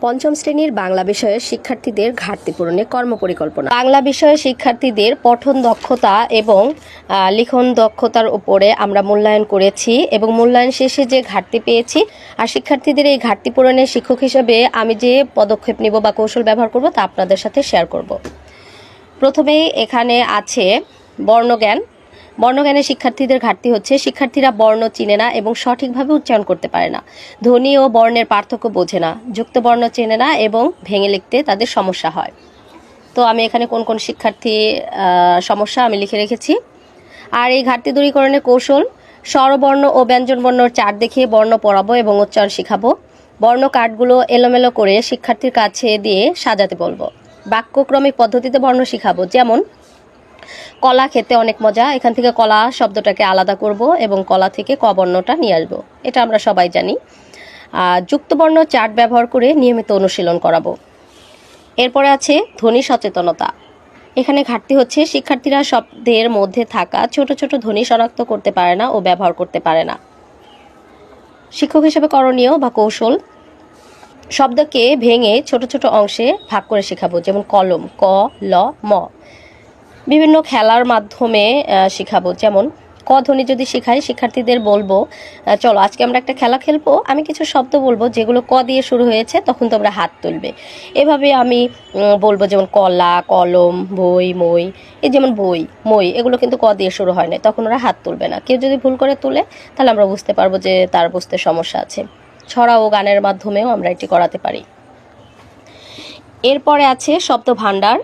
পঞ্চম শ্রেণীর বাংলা বিষয়ের শিক্ষার্থীদের ঘাটতি পূরণে কর্মপরিকল্পনা। বাংলা বিষয়ের শিক্ষার্থীদের পঠন দক্ষতা এবং লিখন দক্ষতার উপরে আমরা মূল্যায়ন করেছি এবং মূল্যায়ন শেষে যে ঘাটতি পেয়েছি আর শিক্ষার্থীদের এই ঘাটতি পূরণে শিক্ষক হিসেবে আমি যে পদক্ষেপ নিব বা কৌশল ব্যবহার করব তা আপনাদের সাথে শেয়ার করব। প্রথমেই এখানে আছে বর্ণজ্ঞান। বর্ণজ্ঞানে শিক্ষার্থীদের ঘাটতি হচ্ছে শিক্ষার্থীরা বর্ণ চিনে না এবং সঠিকভাবে উচ্চারণ করতে পারে না, ধ্বনি ও বর্ণের পার্থক্য বোঝে না, যুক্ত বর্ণ চেনে না এবং ভেঙে লিখতে তাদের সমস্যা হয়। তো আমি এখানে কোন কোন শিক্ষার্থী সমস্যা আমি লিখে রেখেছি। আর এই ঘাটতি দূরীকরণের কৌশল, স্বরবর্ণ ও ব্যঞ্জনবর্ণর চার্ট দেখিয়ে বর্ণ পড়াবো এবং উচ্চারণ শেখাবো। বর্ণ কার্ডগুলো এলোমেলো করে শিক্ষার্থীর কাছে দিয়ে সাজাতে বলবো। বাক্যক্রমিক পদ্ধতিতে বর্ণ শেখাবো, যেমন কলা খেতে অনেক মজা, এখান থেকে কলা শব্দটাকে আলাদা করব এবং কলা থেকে ক বর্ণটা নিয়ে আসবো, এটা আমরা সবাই জানি। যুক্তবর্ণ চার্ট ব্যবহার করে নিয়মিত অনুশীলন করাবো। এরপরে আছে ধ্বনি সচেতনতা। এখানে ঘাটতি হচ্ছে শিক্ষার্থীরা শব্দের মধ্যে থাকা ছোট ছোট ধ্বনি শনাক্ত করতে পারে না ও ব্যবহার করতে পারে না। শিক্ষক হিসেবে করণীয় বা কৌশল, শব্দকে ভেঙে ছোট ছোট অংশে ভাগ করে শেখাবো, যেমন কলম, ক, ল, ম। বিভিন্ন খেলার মাধ্যমে শেখাবো, যেমন ক ধ্বনি যদি শেখাই শিক্ষার্থীদের বলবো চলো আজকে আমরা একটা খেলা খেলবো, আমি কিছু শব্দ বলবো যেগুলো ক দিয়ে শুরু হয়েছে, তখন তোমরা হাত তুলবে। এভাবে আমি বলবো, যেমন কলা, কলম, বই, মই। এই যেমন বই, মই এগুলো কিন্তু ক দিয়ে শুরু হয় না, তখন ওরা হাত তুলবে না। কেউ যদি ভুল করে তুলে তাহলে আমরা বুঝতে পারবো যে তার বুঝতে সমস্যা আছে। ছড়া ও গানের মাধ্যমেও আমরা এটি করাতে পারি। এরপরে আছে শব্দ ভাণ্ডার।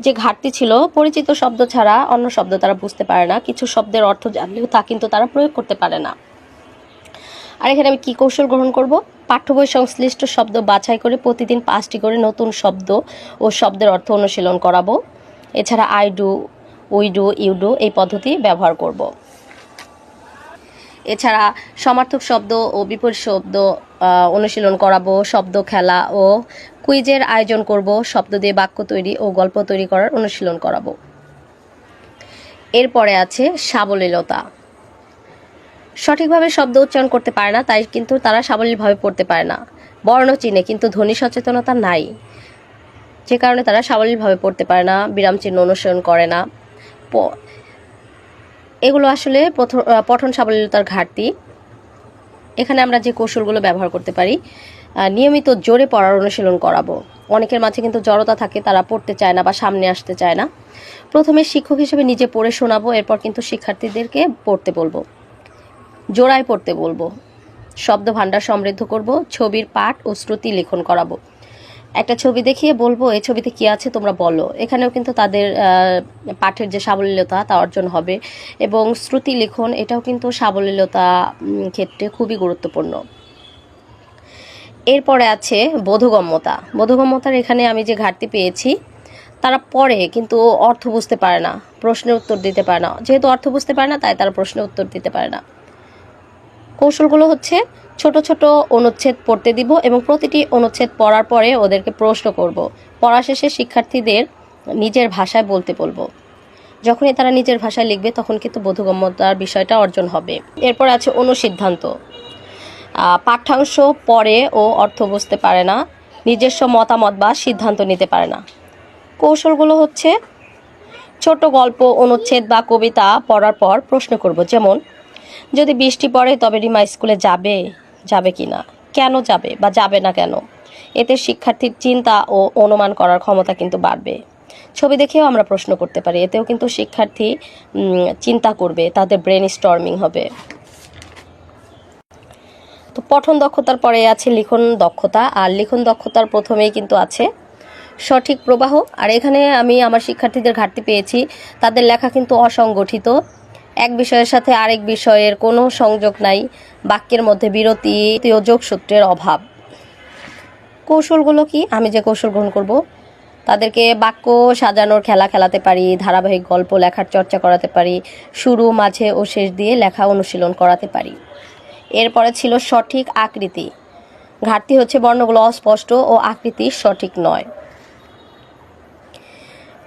যে ঘাটতি ছিল, পরিচিত শব্দ ছাড়া অন্য শব্দ তারা বুঝতে পারে না, কিছু শব্দের অর্থ জানলেও তা কিন্তু তারা প্রয়োগ করতে পারে না। আর এখানে আমি কি কৌশল গ্রহণ করব, পাঠ্য বই সংশ্লিষ্ট শব্দ বাছাই করে প্রতিদিন 5টি করে নতুন শব্দ ও শব্দের অর্থ অনুশীলন করাবো। এছাড়া I do, we do, you do এই পদ্ধতি ব্যবহার করব। এছাড়া সমার্থক শব্দ ও বিপরীত শব্দ অনুশীলন করাবো, শব্দ খেলা ও কুইজের আয়োজন করব, শব্দ দিয়ে বাক্য তৈরি ও গল্প তৈরি করার অনুশীলন করাবো। এরপরে আছে সাবলীলতা। সঠিকভাবে শব্দ উচ্চারণ করতে পারে না, তাই কিন্তু তারা সাবলীলভাবে পড়তে পারে না। বর্ণ চিনে কিন্তু ধ্বনি সচেতনতা নাই, যে কারণে তারা সাবলীলভাবে পড়তে পারে না, বিরাম চিহ্ন অনুসরণ করে না। এগুলো আসলে পঠন সাবলীলতার ঘাটতি। এখানে আমরা যে কৌশলগুলো ব্যবহার করতে পারি, নিয়মিত জোরে পড়ার অনুশীলন করাবো। অনেকের মাঝে কিন্তু জড়তা থাকে, তারা পড়তে চায় না বা সামনে আসতে চায় না। প্রথমে শিক্ষক হিসেবে নিজে পড়ে শোনাবো, এরপর কিন্তু শিক্ষার্থীদেরকে পড়তে বলবো, জোড়ায় পড়তে বলবো। শব্দ ভাণ্ডার সমৃদ্ধ করব, ছবির পাঠ ও শ্রুতি লিখন করাবো। একটা ছবি দেখিয়ে বলবো এই ছবিতে কি আছে তোমরা বলো, এখানেও কিন্তু তাদের পাঠের যে সাবলীলতা তা অর্জন হবে এবং শ্রুতি লিখন এটাও কিন্তু সাবলীলতা ক্ষেত্রে খুবই গুরুত্বপূর্ণ। এরপরে আছে বোধগম্যতা। বোধগম্যতার এখানে আমি যে ঘাটতি পেয়েছি, তারা পড়ে কিন্তু অর্থ বুঝতে পারে না, প্রশ্নের উত্তর দিতে পারে না। যেহেতু অর্থ বুঝতে পারে না তাই তারা প্রশ্নের উত্তর দিতে পারে না। কৌশলগুলো হচ্ছে ছোট ছোট অনুচ্ছেদ পড়তে দিব এবং প্রতিটি অনুচ্ছেদ পড়ার পরে ওদেরকে প্রশ্ন করব। পড়া শেষে শিক্ষার্থীদের নিজের ভাষায় বলতে বলবো। যখনই তারা নিজের ভাষায় লিখবে তখন কিন্তু বোধগম্যতার বিষয়টা অর্জন হবে। এরপর আছে অনুসিদ্ধান্ত। পাঠ্যাংশ পড়ে ও অর্থ বুঝতে পারে না, নিজস্ব মতামত বা সিদ্ধান্ত নিতে পারে না। কৌশলগুলো হচ্ছে ছোট গল্প, অনুচ্ছেদ বা কবিতা পড়ার পর প্রশ্ন করব, যেমন যদি বৃষ্টি পড়ে তবে রিমা স্কুলে যাবে, যাবে কি না, কেন যাবে বা যাবে না কেন। এতে শিক্ষার্থীর চিন্তা ও অনুমান করার ক্ষমতা কিন্তু বাড়বে। ছবি দেখেও আমরা প্রশ্ন করতে পারি, এতেও কিন্তু শিক্ষার্থী চিন্তা করবে, তাদের ব্রেন স্টর্মিং হবে। তো পঠন দক্ষতার পরে আছে লিখন দক্ষতা, আর লিখন দক্ষতার প্রথমেই কিন্তু আছে সঠিক প্রবাহ। আর এখানে আমি আমার শিক্ষার্থীদের ঘাটতি পেয়েছি, তাদের লেখা কিন্তু অসংগঠিত, এক বিষয়ের সাথে আরেক বিষয়ের কোনো সংযোগ নাই, বাক্যের মধ্যে বিরতি ও যোগসূত্রের অভাব। কৌশলগুলো কি, আমি যে কৌশল গ্রহণ করব, তাদেরকে বাক্য সাজানোর খেলা খেলাতে পারি, ধারাবাহিক গল্প লেখার চর্চা করাতে পারি, শুরু, মাঝে ও শেষ দিয়ে লেখা অনুশীলন করাতে পারি। এরপরে ছিল সঠিক আকৃতি। ঘাটতি হচ্ছে বর্ণগুলো অস্পষ্ট ও আকৃতি সঠিক নয়।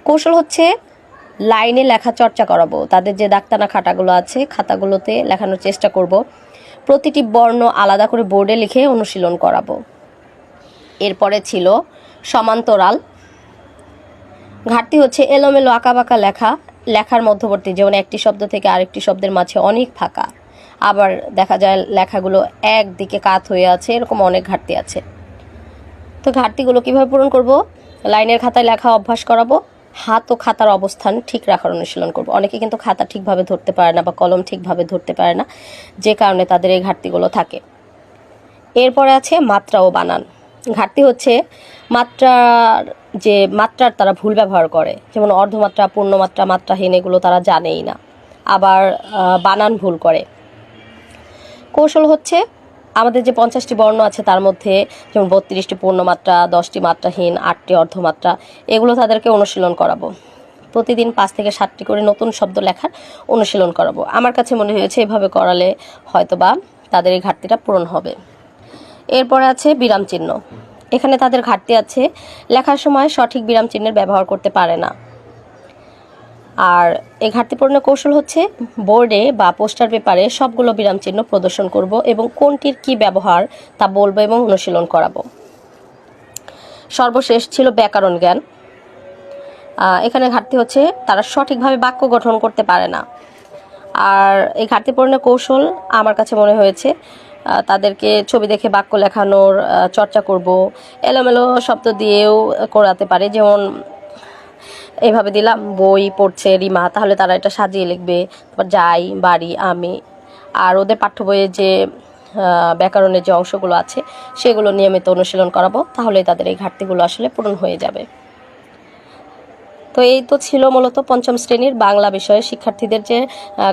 কৌশল হচ্ছে লাইনে লেখা চর্চা করাবো, তাদের যে দাগটানা খাতাগুলো আছে খাতাগুলোতে লেখানোর চেষ্টা করব। প্রতিটি বর্ণ আলাদা করে বোর্ডে লিখে অনুশীলন করাবো। এরপরে ছিল সমান্তরাল। ঘাটতি হচ্ছে এলোমেলো আঁকাবাঁকা লেখা, লেখার মধ্যবর্তী, যেমন একটি শব্দ থেকে আরেকটি শব্দের মাঝে অনেক ফাঁকা, আবার দেখা যায় লেখাগুলো একদিকে কাত হয়ে আছে, এরকম অনেক ঘাটতি আছে। তো ঘাটতিগুলো কিভাবে পূরণ করব? লাইনের খাতায় লেখা অভ্যাস করাবো, হাত ও খাতার অবস্থান ঠিক রাখার অনুশীলন করব। অনেকে কিন্তু খাতা ঠিকভাবে ধরতে পারে না বা কলম ঠিকভাবে ধরতে পারে না, যে কারণে তাদের এই ঘাটতিগুলো থাকে। এরপরে আছে মাত্রা ও বানান। ঘাটতি হচ্ছে মাত্রার তারা ভুল ব্যবহার করে, যেমন অর্ধমাত্রা, পূর্ণমাত্রা, মাত্রাহীন, এগুলো তারা জানেই না। আবার বানান ভুল করে। কৌশল হচ্ছে আমাদের যে 50টি বর্ণ আছে তার মধ্যে যেমন 32টি পূর্ণমাত্রা, 10টি মাত্রাহীন, 8টি অর্ধমাত্রা, এগুলো তাদেরকে অনুশীলন করাবো। প্রতিদিন 5 থেকে 7টি করে নতুন শব্দ লেখার অনুশীলন করাবো। আমার কাছে মনে হয়েছে এভাবে করালে হয়তোবা তাদের এই ঘাটতিটা পূরণ হবে। এরপরে আছে বিরাম চিহ্ন। এখানে তাদের ঘাটতি আছে, লেখার সময় সঠিক বিরাম চিহ্নের ব্যবহার করতে পারে না। আর এই ঘাটতি পূরণের কৌশল হচ্ছে বোর্ডে বা পোস্টার পেপারে সবগুলো বিরাম চিহ্ন প্রদর্শন করব এবং কোনটির কি ব্যবহার তা বলবো এবং অনুশীলন করাবো। সর্বশেষ ছিল ব্যাকরণ জ্ঞান। এখানে ঘাটতি হচ্ছে তারা সঠিকভাবে বাক্য গঠন করতে পারে না। আর এই ঘাটতি পূরণের কৌশল আমার কাছে মনে হয়েছে তাদেরকে ছবি দেখে বাক্য লেখানোর চর্চা করব, এলোমেলো শব্দ দিয়েও করাতে পারে, যেমন এইভাবে দিলাম বই পড়ছে রিমা, তাহলে তারা এটা সাজিয়ে লিখবে। তারপর যাই, বাড়ি, আমি। আর ওদের পাঠ্য বইয়ের যে ব্যাকরণের যে অংশগুলো আছে সেগুলো নিয়মিত অনুশীলন করাবো, তাহলে তাদের এই ঘাটতিগুলো আসলে পূরণ হয়ে যাবে। তো এই তো ছিল মূলত 5ম শ্রেণীর বাংলা বিষয়ে শিক্ষার্থীদের যে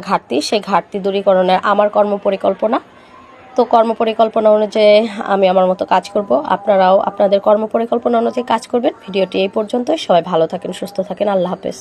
ঘাটতি, সেই ঘাটতি দূরীকরণের আমার কর্মপরিকল্পনা। তো কর্মপরিকল্পনা অনুযায়ী আমি আমার মতো কাজ করব, আপনারাও আপনাদের কর্মপরিকল্পনা অনুযায়ী কাজ করবেন। ভিডিওটি এই পর্যন্তই। সবাই ভালো থাকেন, সুস্থ থাকেন। আল্লাহ হাফেজ।